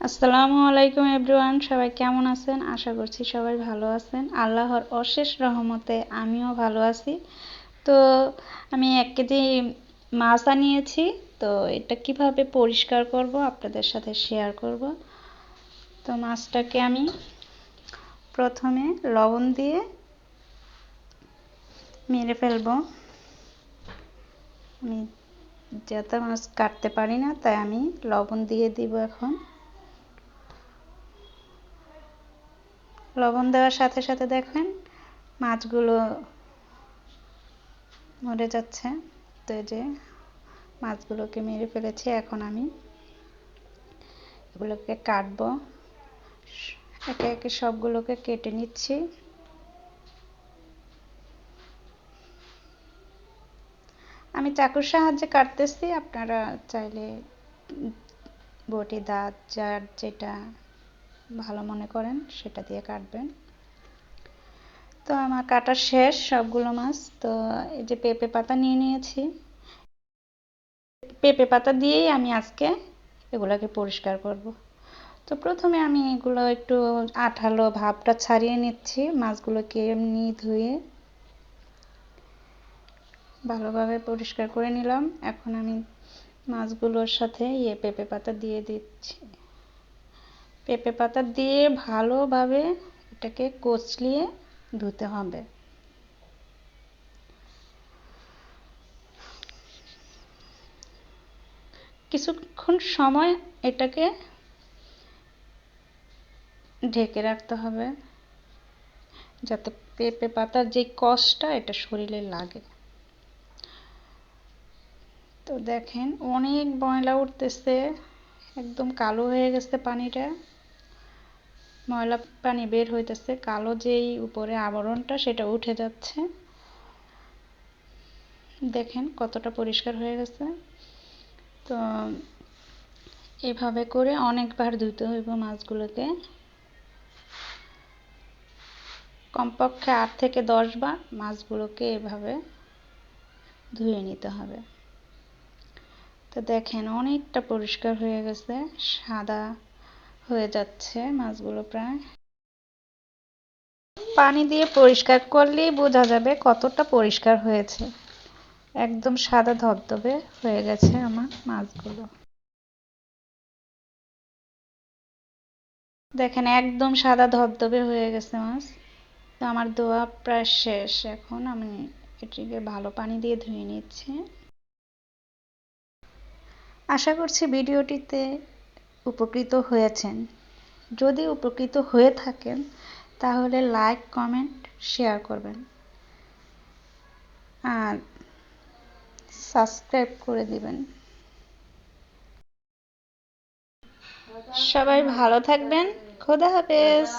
আসসালামু আলাইকুম এভরিওয়ান, সবাই কেমন আছেন? আশা করছি সবাই ভালো আছেন। আল্লাহর অশেষ রহমতে আমিও ভালো আছি। তো আমি 1 কেজি মাছ আনিয়েছি। তো এটা কিভাবে পরিষ্কার করব আপনাদের সাথে শেয়ার করব। তো মাছটাকে আমি প্রথমে লবণ দিয়ে মেরে ফেলবো। আমি যাতে মাছ কাটতে পারি না, তাই আমি লবণ দিয়ে দিব। এখন লবণ দেওয়ার সাথে সাথে দেখেন মাছগুলো মরে যাচ্ছে। তো এই যে মাছগুলোকে মেরে ফেলেছি। এখন আমি এগুলোকে কাটবো, একে একে সবগুলোকে কেটে নিচ্ছি। আমি চাকুর সাহায্যে কাটতেছি, আপনারা চাইলে বটি, দাঁত, যার যেটা ভালো মনে করেন সেটা দিয়ে কাটবেন। তো আমার কাটা শেষ সবগুলো মাছ। তো এই যে পেঁপে পাতা নিয়ে নিয়েছি, পেঁপে পাতা দিয়েই আমি আজকে এগুলোকে পরিষ্কার করব। তো প্রথমে আমি এগুলো একটু আঠালো ভাবটা ছাড়িয়ে নিচ্ছি। মাছগুলোকে এমনি ধুয়ে ভালোভাবে পরিষ্কার করে নিলাম। এখন আমি মাছগুলোর সাথে পেঁপে পাতা দিয়ে দিচ্ছি। পেঁপে পাতা দিয়ে ভালোভাবে এটাকে কচলিয়ে ধুতে হবে। কিছুক্ষণ সময় এটাকে ঢেকে রাখতে হবে, যাতে পেঁপে পাতার যে কষটা এটা শরীরে লাগে। তো দেখেন অনেক ময়লা উঠতেছে, একদম কালো হয়ে গেছে পানিটা, ময়লা পানি বের হইতেছে, কালো যেই উপরে আবরণটা সেটা উঠে যাচ্ছে। দেখেন কতটা পরিষ্কার হয়ে গেছে। তো এভাবে করে অনেকবার ধুতে হইব মাছগুলোকে, কমপক্ষে 8 থেকে 10 বার মাছগুলোকে এভাবে ধুয়ে নিতে হবে। তো দেখেন অনেকটা পরিষ্কার হয়ে গেছে, সাদা হয়ে যাচ্ছে মাছগুলো প্রায়। পানি দিয়ে পরিষ্কার করলেই বোঝা যাবে কতটা পরিষ্কার হয়েছে। একদম সাদা ধবধবে হয়ে গেছে আমার মাছগুলো। দেখেন একদম সাদা ধবধবে হয়ে গেছে মাছ। তো আমার ধোয়া প্রায় শেষ। এখন আমি এটিকে ভালো পানি দিয়ে ধুয়ে নিচ্ছি। আশা করছি ভিডিওটিতে উপকৃত হয়েছেন। যদি উপকৃত হয়ে থাকেন তাহলে লাইক, কমেন্ট, শেয়ার করবেন আর সাবস্ক্রাইব করে দিবেন। সবাই ভালো থাকবেন। খোদা হাফেজ।